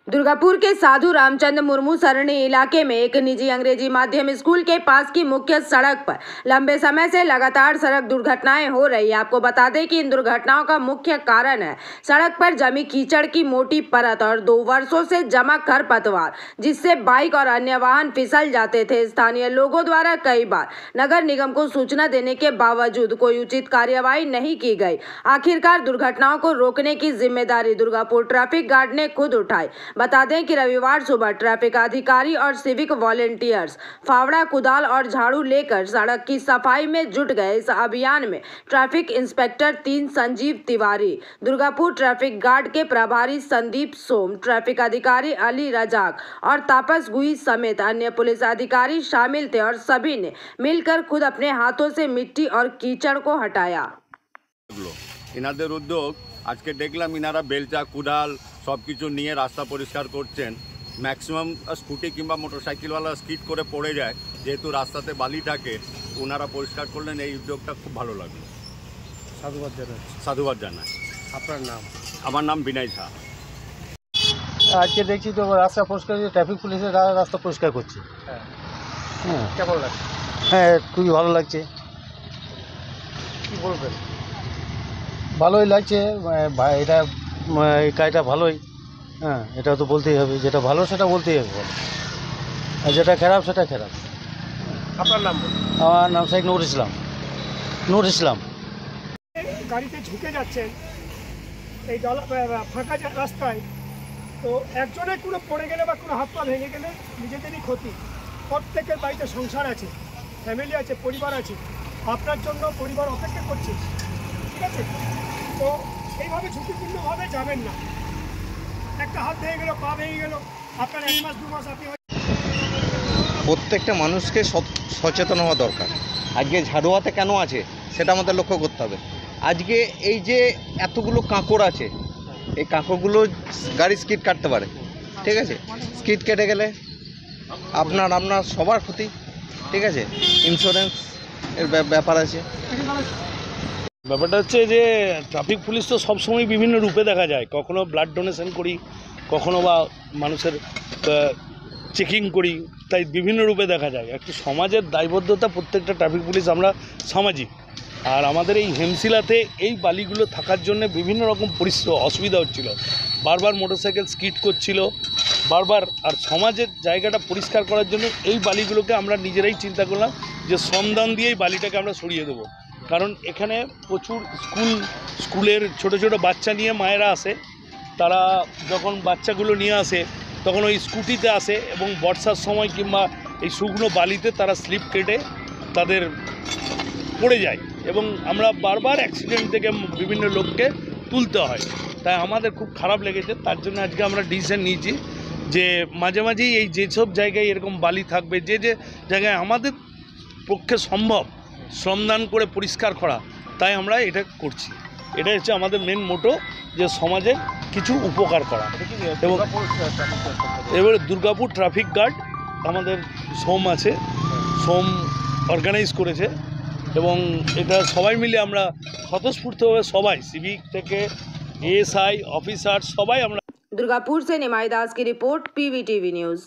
दुर्गापुर के साधु रामचंद्र मुर्मू सरणी इलाके में एक निजी अंग्रेजी माध्यम स्कूल के पास की मुख्य सड़क पर लंबे समय से लगातार सड़क दुर्घटनाएं हो रही है। आपको बता दें कि इन दुर्घटनाओं का मुख्य कारण है सड़क पर जमी कीचड़ की मोटी परत और 2 वर्षों से जमा खरपतवार, जिससे बाइक और अन्य वाहन फिसल जाते थे। स्थानीय लोगों द्वारा कई बार नगर निगम को सूचना देने के बावजूद कोई उचित कार्यवाही नहीं की गई। आखिरकार दुर्घटनाओं को रोकने की जिम्मेदारी दुर्गापुर ट्रैफिक गार्ड ने खुद उठाई। बता दें कि रविवार सुबह ट्रैफिक अधिकारी और सिविक वॉलेंटियर्स फावड़ा, कुदाल और झाड़ू लेकर सड़क की सफाई में जुट गए। इस अभियान में traffic inspector 3 Sanjeev Tiwari, Durgapur traffic guard के प्रभारी संदीप सोम, ट्रैफिक अधिकारी अली रजाक और तापस गुई समेत अन्य पुलिस अधिकारी शामिल थे और सभी ने मिलकर खुद अपने हाथों से मिट्टी और कीचड़ को हटाया। इनाদের উদ্যোগ আজকে দেখলাম ইনারা বেলচা কুদাল সব কিছু নিয়ে রাস্তা পরিষ্কার করছেন। ম্যাক্সিমাম স্কুটি কিংবা মোটরসাইকেলওয়ালা স্কিড করে পড়ে যায়, যেহেতু রাস্তাতে বালি থাকে। ওনারা পরিষ্কার করলেন, এই উদ্যোগটা খুব ভালো লাগলো। সাধুবাদ জানাই। আপনার নাম? আমার নাম বিনয় ঝা। আজকে দেখছি তো রাস্তা পরিষ্কার, ট্রাফিক পুলিশের রাস্তা পরিষ্কার করছে। হ্যাঁ, কেমন লাগছে? হ্যাঁ, খুবই ভালো লাগছে। কী বলবেন? ভালোই লাগছে, এটা এই কাজটা ভালোই। হ্যাঁ, এটা তো বলতেই হবে, যেটা ভালো সেটা বলতেই হবে, আর যেটা খারাপ সেটা খারাপ। আপনার নাম বলুন। আমার নাম শেখ নূর ইসলাম। গাড়িতে ঝুঁকে যাচ্ছেন এই ফাঁকা রাস্তায়, তো একজনের কোনো পড়ে গেলে বা কোনো হাত পা ভেঙে গেলে নিজেদেরই ক্ষতি। প্রত্যেকের বাড়িতে সংসার আছে, ফ্যামিলি আছে, পরিবার আছে। আপনার জন্য পরিবার অপেক্ষা করছে, ঠিক আছে? তো এইভাবে ঝুঁকিপূর্ণভাবে যাবেন না। একটা হাত ভেঙে গেল, পা ভেঙে গেল, আপনার 1 মাস 2 মাস আপনি প্রত্যেকটা মানুষকে সচেতন হওয়া দরকার। আজকে ঝাড়ুয়াতে কেন আছে সেটা আমাদের লক্ষ্য করতে হবে। আজকে এই যে এতগুলো কাঁকড় আছে, এই কাঁকড়গুলো গাড়ি স্কিড কাটতে পারে, ঠিক আছে? স্কিড কেটে গেলে আপনার সবার ক্ষতি, ঠিক আছে? ইন্স্যুরেন্স এর ব্যাপার আছে। ব্যাপারটা হচ্ছে যে ট্রাফিক পুলিশ তো সবসময় বিভিন্ন রূপে দেখা যায়। কখনো ব্লাড ডোনেশন করি, কখনো বা মানুষের চেকিং করি, তাই বিভিন্ন রূপে দেখা যায়। একটি সমাজের দায়বদ্ধতা, প্রত্যেকটা ট্রাফিক পুলিশ আমরা সামাজিক। আর আমাদের এই হেমশিলাতে এই বালিগুলো থাকার জন্য বিভিন্ন রকম অসুবিধা হচ্ছিল। বারবার মোটরসাইকেল স্কিড করছিল বারবার। আর সমাজের জায়গাটা পরিষ্কার করার জন্য এই বালিগুলোকে আমরা নিজেরাই চিন্তা করলাম যে শ্রমদান দিয়েই বালিটাকে আমরা সরিয়ে দেবো। কারণ এখানে প্রচুর স্কুলের ছোট ছোট বাচ্চা নিয়ে মায়েরা আসে। তারা যখন বাচ্চাগুলো নিয়ে আসে তখন ওই স্কুটিতে আসে এবং বর্ষার সময় কিংবা এই শুকনো বালিতে তারা স্লিপ কেটে তাদের পড়ে যায় এবং আমরা বারবার অ্যাক্সিডেন্ট থেকে বিভিন্ন লোককে তুলতে হয়। তাই আমাদের খুব খারাপ লেগেছে। তার জন্য আজকে আমরা ডিসিশন নিয়েছি যে মাঝে মাঝেই এই যেসব জায়গায় এরকম বালি থাকবে, যে জায়গায় আমাদের পক্ষে সম্ভব শ্রমদান করে পরিষ্কার করা, তাই আমরা এটা করছি। এটা হচ্ছে আমাদের মেন মোটো, যে সমাজের কিছু উপকার করা। এবং এবারে দুর্গাপুর ট্রাফিক গার্ড আমাদের সোম আছে, সোম অর্গানাইজ করেছে এবং এটা সবাই মিলে আমরা স্বতঃস্ফূর্তভাবে সবাই, সিভিক থেকে এএসআই অফিসার সবাই আমরা। दुर्गापुर से निमाई दास की रिपोर्ट, PVTV न्यूज़।